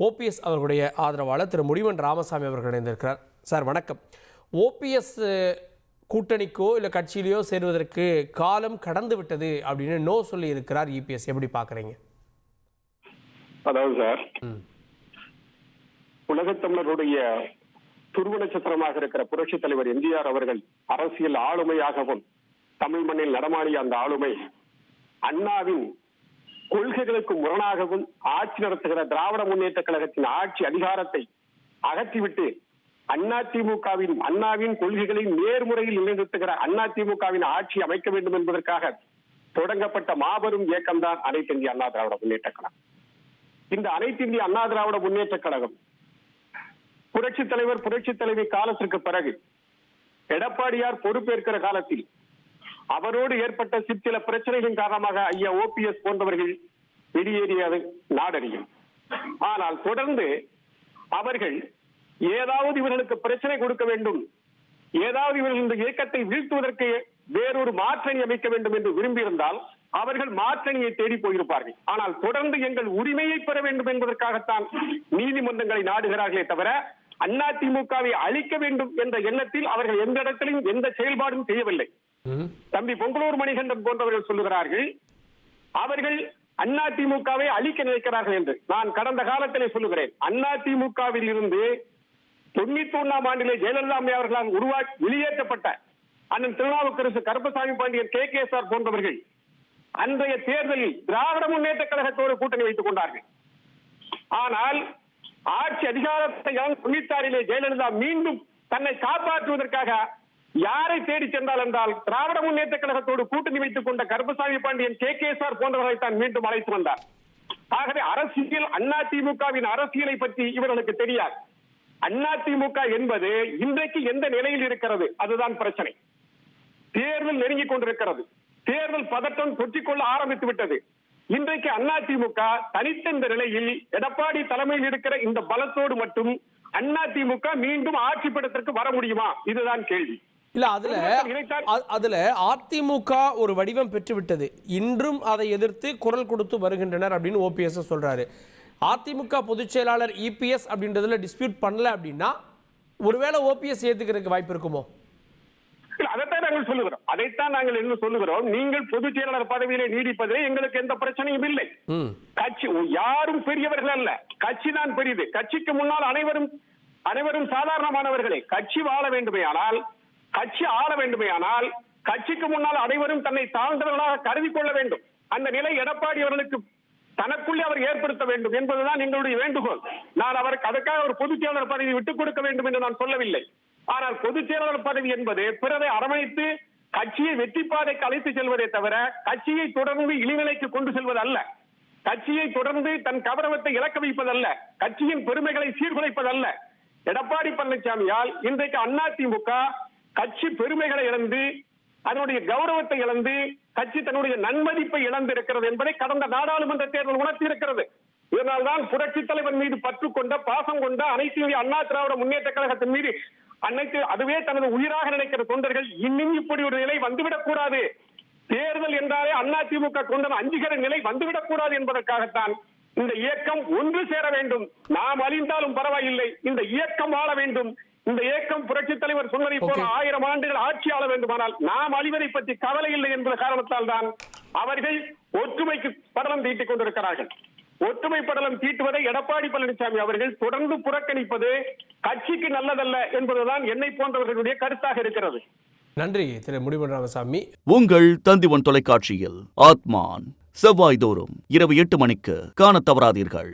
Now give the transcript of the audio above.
OPS அவர்களுடைய ஆதரவாளர் திரு முடிவன் ராமசாமி அவர்கள் இணைந்திருக்கிறார். சார் வணக்கம். ஓபிஎஸ் கூட்டணிக்கோ இல்லை கட்சியிலையோ சேருவதற்கு காலம் கடந்து விட்டது அப்படின்னு நோ சொல்லி இருக்கிறார் இபிஎஸ். எப்படி பார்க்குறீங்க? அதாவது சார், உலகத்தமிழருடைய துருவ நட்சத்திரமாக இருக்கிற புரட்சி தலைவர் எம்ஜிஆர் அவர்கள் அரசியல் ஆளுமையாகவும் தமிழ் மண்ணில் நடமாடிய அந்த ஆளுமை அண்ணாவின் கொள்கைகளுக்கு முரணாகவும் ஆட்சி நடத்துகிற திராவிட முன்னேற்ற கழகத்தின் ஆட்சி அதிகாரத்தை அகற்றிவிட்டு அண்ணாவின் கொள்கைகளை நேர்முறையில் நிலைநிறுத்துகிற அதிமுகவின் ஆட்சி அமைக்க வேண்டும் என்பதற்காக தொடங்கப்பட்ட மாபெரும் இயக்கம்தான் அனைத்து இந்திய அண்ணா திராவிட முன்னேற்ற கழகம். இந்த அனைத்து இந்திய அண்ணா திராவிட முன்னேற்ற கழகம் புரட்சி தலைவி காலத்திற்கு பிறகு எடப்பாடியார் பொறுப்பேற்கிற காலத்தில் அவரோடு ஏற்பட்ட சிற்சில பிரச்சனைகளின் காரணமாக ஐயா ஓபிஎஸ் போன்றவர்கள் வெளியேறியது நாடறியும். ஆனால் தொடர்ந்து அவர்கள் ஏதாவது இவர்களுக்கு பிரச்சனை கொடுக்க வேண்டும், ஏதாவது இவர்கள் இந்த இயக்கத்தை வீழ்த்துவதற்கு வேறொரு மாற்றணி அமைக்க வேண்டும் என்று விரும்பியிருந்தால் அவர்கள் மாற்றணியை தேடி போயிருப்பார்கள். ஆனால் தொடர்ந்து எங்கள் உரிமையை பெற வேண்டும் என்பதற்காகத்தான் நீதிமன்றங்களை நாடுகிறார்களே தவிர அதிமுகவை அழிக்க வேண்டும் என்ற எண்ணத்தில் அவர்கள் எந்த இடத்திலும் எந்த செயல்பாடும் செய்யவில்லை. தம்பி பொங்கலூர் மணிகண்டன் போன்றவர்கள் சொல்லுகிறார்கள் அவர்கள் அதிமுகவை அழிக்க நினைக்கிறார்கள் என்று. நான் கடந்த காலத்திலே சொல்லுகிறேன், அதிமுகவில் இருந்து 91ஆம் ஆண்டிலே ஜெயலலிதா அவர்களால் வெளியேற்றப்பட்ட அண்ணன் திருநாவுக்கரசு, கருப்பசாமி பாண்டியன், KKSR போன்றவர்கள் அன்றைய தேர்தலில் திராவிட முன்னேற்ற கழகத்தோடு கூட்டணி வைத்துக் கொண்டார்கள். ஆனால் ஆட்சி அதிகாரத்தை 96 ஜெயலலிதா மீண்டும் தன்னை காப்பாற்றுவதற்காக யாரை தேடி சென்றால் என்றால் திராவிட முன்னேற்ற கழகத்தோடு கூட்டணி வைத்துக் கொண்ட கருப்பசாமி பாண்டியன், KKSR போன்றவர்களை தான் மீண்டும் அழைத்து வந்தார். ஆகவே அரசியல் அதிமுகவின் அரசியலை பற்றி இவர்களுக்கு தெரியாது. அதிமுக என்பது இன்றைக்கு எந்த நிலையில் இருக்கிறது அதுதான் பிரச்சனை. தேர்தல் நெருங்கிக் கொண்டிருக்கிறது, தேர்தல் பதட்டம் தொற்றிக்கொள்ள ஆரம்பித்து விட்டது. இன்றைக்கு அதிமுக தனித்த இந்த நிலையில் எடப்பாடி தலைமையில் இருக்கிற இந்த பலத்தோடு மட்டும் அதிமுக மீண்டும் ஆட்சி படத்திற்கு வர முடியுமா? இதுதான் கேள்வி. இல்ல, அதுல அதிமுக ஒரு வடிவம் பெற்றுவிட்டது, இன்றும் அதை எதிர்த்து குரல் கொடுத்து வருகின்றனர் அப்படின்னு ஓபிஎஸ் சொல்றாரு. அதிமுக பொதுச் செயலாளர் இபிஎஸ் அப்படின்றதுல டிஸ்பியூட் பண்ணல அப்படின்னா ஒருவேளை ஓபிஎஸ் ஏத்துக்கிறதுக்கு வாய்ப்பு இருக்குமோ? அதைத்தான் நாங்கள் சொல்லுகிறோம். அதைத்தான் நாங்கள் என்ன சொல்லுகிறோம், நீங்கள் பொதுச் செயலாளர் பதவியிலே நீடிப்பதிலே எங்களுக்கு எந்த பிரச்சனையும் இல்லை. கட்சி யாரும் பெரியவர்கள் அல்ல, கட்சி தான் பெரியது. கட்சிக்கு முன்னால் அனைவரும் சாதாரணமானவர்களே. கட்சி வாழ வேண்டுமேயானால், கட்சி ஆள வேண்டுமேயானால் கட்சிக்கு முன்னால் அனைவரும் தன்னை தாழ்ந்தவர்களாக கருதி கொள்ள வேண்டும். அந்த நிலை எடப்பாடி அவர்களுக்கு தனக்குள்ளே அவர் ஏற்படுத்த வேண்டும் என்பதுதான் எங்களுடைய வேண்டுகோள். நான் அவருக்கு அதற்காக ஒரு பொதுச் செயலாளர் பதவி விட்டுக் கொடுக்க வேண்டும் என்று நான் சொல்லவில்லை. ஆனால் பொதுச் செயலாளர் பதவி என்பது பிறரை அரவணைத்து கட்சியை வெற்றி பாதைக்கு அழைத்து செல்வதை தவிர கட்சியை தொடர்ந்து இழிநிலைக்கு கொண்டு செல்வது அல்ல, கட்சியை தொடர்ந்து தன் கௌரவத்தை இழக்க வைப்பதல்ல, கட்சியின் பெருமைகளை சீர்குலைப்பதல்ல. எடப்பாடி பழனிசாமியால் இன்றைக்கு அதிமுக கட்சி பெருமைகளை இழந்து, அதனுடைய கௌரவத்தை இழந்து, கட்சி தன்னுடைய நன்மதிப்பை இழந்திருக்கிறது என்பதை கடந்த நாடாளுமன்ற தேர்தல் உணர்த்தி இருக்கிறது. இதனால்தான் புரட்சி தலைவர் மீது பற்று கொண்ட, பாசம் கொண்ட அனைத்து இந்திய அண்ணா திராவிட முன்னேற்ற கழகத்தின் மீது அதுவே தனது உயிராக நினைக்கிற தொண்டர்கள் இன்னும் இப்படி ஒரு நிலை வந்துவிடக் கூடாது, தேர்தல் என்றாலே அதிமுக கொண்ட அஞ்சுகிற நிலை வந்துவிடக் கூடாது என்பதற்காகத்தான் இந்த இயக்கம் ஒன்று சேர வேண்டும். நாம் அழிந்தாலும் பரவாயில்லை, இந்த இயக்கம் வாழ வேண்டும். இந்த இயக்கம் புரட்சி தலைவர் சொன்னதை போல 1000 ஆண்டுகள் ஆட்சி ஆள வேண்டுமானால் நாம் அழிவதை பற்றி கவலை இல்லை என்ற காரணத்தால் தான் அவர்கள் ஒற்றுமைக்கு படலம் தீட்டிக் கொண்டிருக்கிறார்கள். ஒற்றுமை படலம் தீட்டுவதை எடப்பாடி பழனிசாமி அவர்கள் தொடர்ந்து புறக்கணிப்பது கட்சிக்கு நல்லதல்ல என்பதுதான் என்னை போன்றவர்களுடைய கருத்தாக இருக்கிறது. நன்றி திரு முடிவன் ராமசாமி. உங்கள் தந்திவன் தொலைக்காட்சியில் ஆத்மான் செவ்வாய்தோறும் இரவு 8 மணிக்கு காண தவறாதீர்கள்.